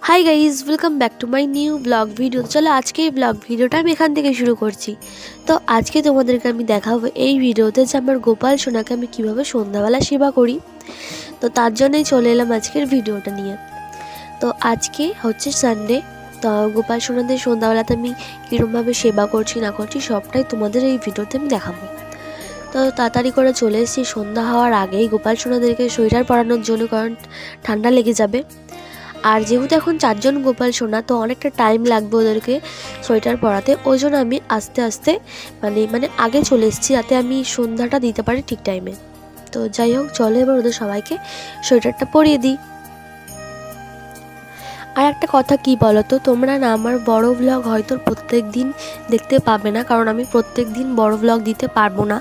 Hi guys, welcome back to my new blog video. চলো আজকে এই ব্লগ ভিডিওটা আমি এখান থেকে শুরু করছি। তো আজকে তোমাদেরকে আমি দেখাবো এই ভিডিওতে যে আমার গোপাল সোনাকে আমি কীভাবে সন্ধ্যাবেলা সেবা করি। তো তার জন্যই চলে এলাম আজকের ভিডিওটা নিয়ে। তো আজকে হচ্ছে সানডে। তো গোপাল সোনাদের সন্ধ্যাবেলাতে আমি কীরকমভাবে সেবা করছি না করছি সবটাই তোমাদের এই ভিডিওতে আমি দেখাবো। তো তাড়াতাড়ি করে চলে এসেছি সন্ধ্যা হওয়ার আগেই গোপাল সোনাদেরকে সোয়েটার পরানোর জন্য, কারণ ঠান্ডা লেগে যাবে। আর যেহেতু এখন 4 জন গোপাল সোনা, তো অনেকটা টাইম লাগবে ওদেরকে সোয়েটার পরাতে। ওই জন্য আমি আস্তে আস্তে মানে আগে চলে এসেছি যাতে আমি সন্ধ্যাটা দিতে পারি ঠিক টাইমে। তো যাই হোক, চলো এবার ওদের সবাইকে সোয়েটারটা পরিয়ে দিই। আর একটা কথা কি বলো তো, তোমরা না আমার বড় ব্লগ হয়তো প্রত্যেক দিন দেখতে পাবে না, কারণ আমি প্রত্যেক দিন বড় ব্লগ দিতে পারবো না।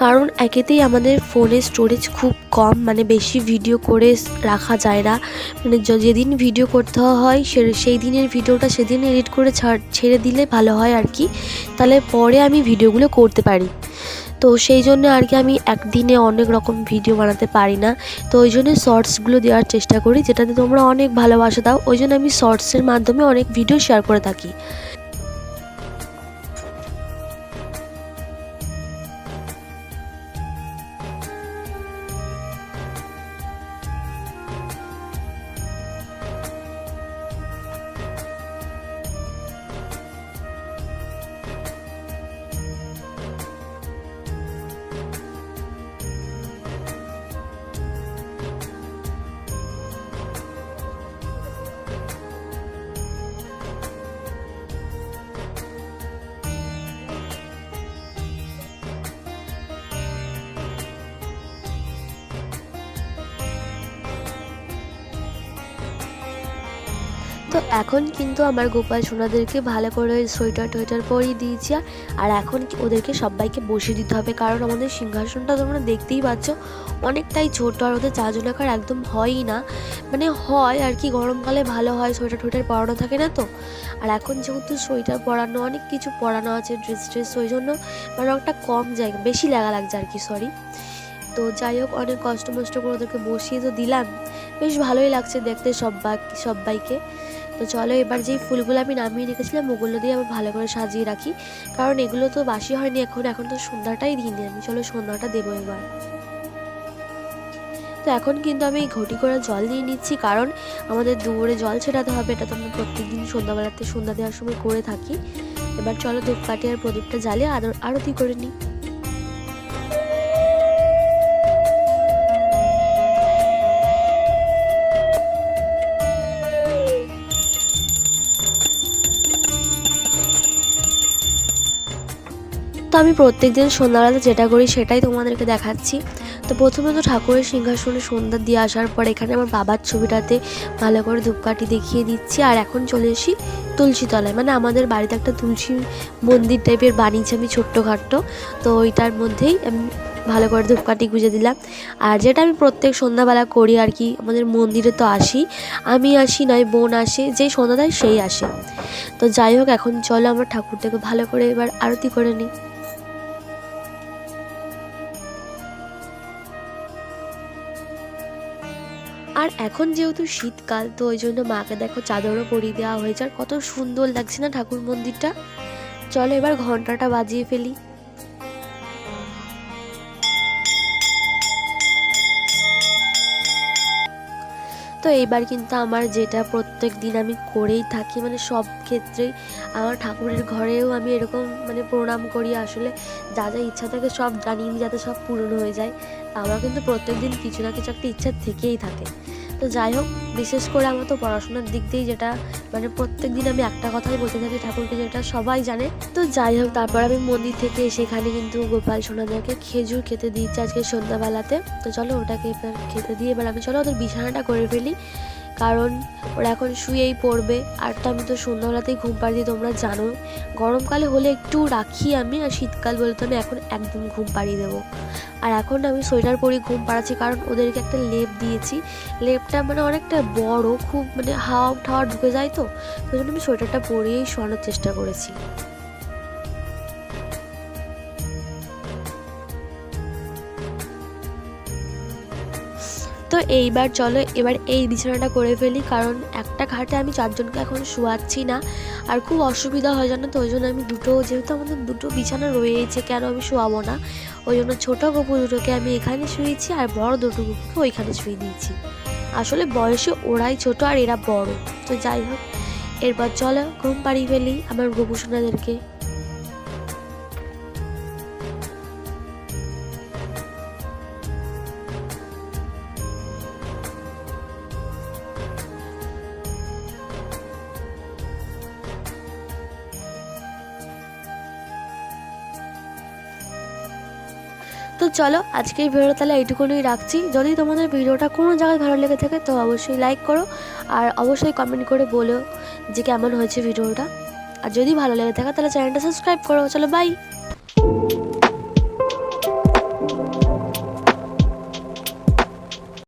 কারণ একেতেই আমাদের ফোনে স্টোরেজ খুব কম, মানে বেশি ভিডিও করে রাখা যায় না। মানে যেদিন ভিডিও করতে হয় সেই দিনের ভিডিওটা সেদিন এডিট করে ছেড়ে দিলে ভালো হয় আর কি, তাহলে পরে আমি ভিডিওগুলো করতে পারি। তো সেই জন্য আর কি আমি একদিনে অনেক রকম ভিডিও বানাতে পারি না। তো ওই জন্য শর্টসগুলো দেওয়ার চেষ্টা করি, যেটাতে তোমরা অনেক ভালোবাসা দাও। ওই জন্য আমি শর্টসের মাধ্যমে অনেক ভিডিও শেয়ার করে থাকি। তো এখন কিন্তু আমার গোপাল সোনাদেরকে ভালো করে সোয়েটার টোয়েটার পরিয়ে দিয়েছি। আর এখন ওদেরকে সবাইকে বসিয়ে দিতে হবে, কারণ আমাদের সিংহাসনটা তোমরা দেখতেই পাচ্ছ অনেকটাই ছোটো, আর ওদের চারজনাকার একদম হয়ই না। মানে হয় আর কি, গরমকালে ভালো হয়, সোয়েটার টোয়েটার পরানো থাকে না তো। আর এখন যেহেতু সোয়েটার পরানো অনেক কিছু পরানো আছে, ড্রেস ওই জন্য মানে একটা কম জায়গা বেশি লাগছে আর কি, সরি। তো যাই হোক, অনেক কষ্ট মষ্ট করে ওদেরকে বসিয়ে তো দিলাম, বেশ ভালোই লাগছে দেখতে সবাইকে। তো চলো এবার যেই ফুলগুলো আমি নামিয়ে রেখেছিলাম ওগুলো দিয়ে আবার ভালো করে সাজিয়ে রাখি, কারণ এগুলো তো বাসি হয়নি, এখন তো সন্ধ্যাটাই দিইনি আমি। চলো সন্ধ্যাটা দেবো এবার। তো এখন কিন্তু আমি ঘটি করে জল নিয়ে নিচ্ছি, কারণ আমাদের দুপুরে জল ছেটাতে হবে। এটা তো আমরা প্রত্যেকদিন সন্ধ্যাবেলাতে সন্ধ্যা দেওয়ার সময় করে থাকি। এবার চলো ধূপকাঠি আর প্রদীপটা জ্বালিয়ে আরতি করে নিই। তো আমি প্রত্যেকদিন সন্ধ্যাবেলাতে যেটা করি সেটাই তোমাদেরকে দেখাচ্ছি। তো প্রথমে তো ঠাকুরের সিংহাসনে সন্ধ্যা দিয়ে আসার পর এখানে আমার বাবার ছবিটাতে ভালো করে ধূপকাঠি দেখিয়ে দিচ্ছি। আর এখন চলে এসি তুলসী তলায়, মানে আমাদের বাড়িতে একটা তুলসী মন্দির টাইপের বানিয়েছি আমি ছোট্টখাট্টো। তো ওইটার মধ্যেই আমি ভালো করে ধূপকাঠি গুঁজে দিলাম। আর যেটা আমি প্রত্যেক সন্ধ্যাবেলা করি আর কি, আমাদের মন্দিরে তো আসি, আমি আসি নয় বোন আসে, যেই সন্ধ্যা দেয় সেই আসে। তো যাই হোক, এখন চলো আমার ঠাকুরটাকে ভালো করে এবার আরতি করে নিই। আর এখন যেহেতু শীতকাল, তো ওই জন্য মাকে দেখো চাদরও পরিয়ে দেওয়া হয়েছে, আর কত সুন্দর লাগছে না ঠাকুর মন্দিরটা। চলো এবার ঘন্টাটা বাজিয়ে ফেলি। তো এইবার কিন্তু আমার যেটা প্রত্যেক দিন আমি করেই থাকি, মানে সব ক্ষেত্রেই আমার ঠাকুরের ঘরেও আমি এরকম মানে প্রণাম করি। আসলে যা যা ইচ্ছা থাকে সব জানিয়ে যাতে সব পূরণ হয়ে যায়। আমার কিন্তু প্রত্যেক দিন কিছু না কিছু একটা ইচ্ছা থেকেই থাকে। তো যাই হোক, বিশেষ করে আমার তো পড়াশোনার দিক দিয়েই যেটা মানে প্রত্যেক দিন আমি একটা কথাই বলতে থাকি ঠাকুরকে, যেটা সবাই জানে। তো যাই হোক, তারপর আমি মন্দির থেকে সেখানে কিন্তু গোপাল সোনাদেরকে খেজুর খেতে দিচ্ছি আজকে সন্ধ্যাবেলাতে। তো চলো ওটাকে এবার খেতে দিয়ে এবার আমি চলো ওদের বিছানাটা করে ফেলি, কারণ ওরা এখন শুয়েই পড়বে। আর তো আমি তো সন্ধ্যাবেলাতেই ঘুম পাড়ি দিই, তোমরা জানো। গরমকালে হলে একটু রাখি আমি, আর শীতকাল বলে তো আমি এখন একদম ঘুম পাড়িয়ে দেবো। আর এখন আমি সোয়েটার পরে ঘুম পাড়াচ্ছি, কারণ ওদেরকে একটা লেপ দিয়েছি। লেপটা মানে অনেকটা বড়, খুব মানে হাওয়া ঠাওয়া ঢুকে যায়, তো ওই জন্য আমি সোয়েটারটা পরেই শোয়ানোর চেষ্টা করেছি। তো এইবার চলো এবার এই বিছানাটা করে ফেলি, কারণ একটা খাটে আমি 4 জনকে এখন শোয়াচ্ছি না, আর খুব অসুবিধা হয় জানো। তো ওই জন্য আমি যেহেতু আমাদের দুটো বিছানা রয়েছে, কেন আমি শোয়াবো না, ওই জন্য ছোটো গপু দুটোকে আমি এখানে শুয়েছি আর বড় দুটো গপুকে ওইখানে শুয়ে দিয়েছি। আসলে বয়সে ওরাই ছোট আর এরা বড়। তো যাই হোক, এরপর চলো ঘুম পাড়িয়ে ফেলি আমার গপু সোনাদেরকে। তো চলো আজকের ভিডিওটা তাহলে এইটুকুনই রাখছি। যদি তোমাদের ভিডিওটা কোনো জায়গায় ভালো লেগে থাকে তো অবশ্যই লাইক করো, আর অবশ্যই কমেন্ট করে বলো যে কেমন হয়েছে ভিডিওটা। আর যদি ভালো লেগে থাকে তাহলে চ্যানেলটা সাবস্ক্রাইব করো। চলো বাই।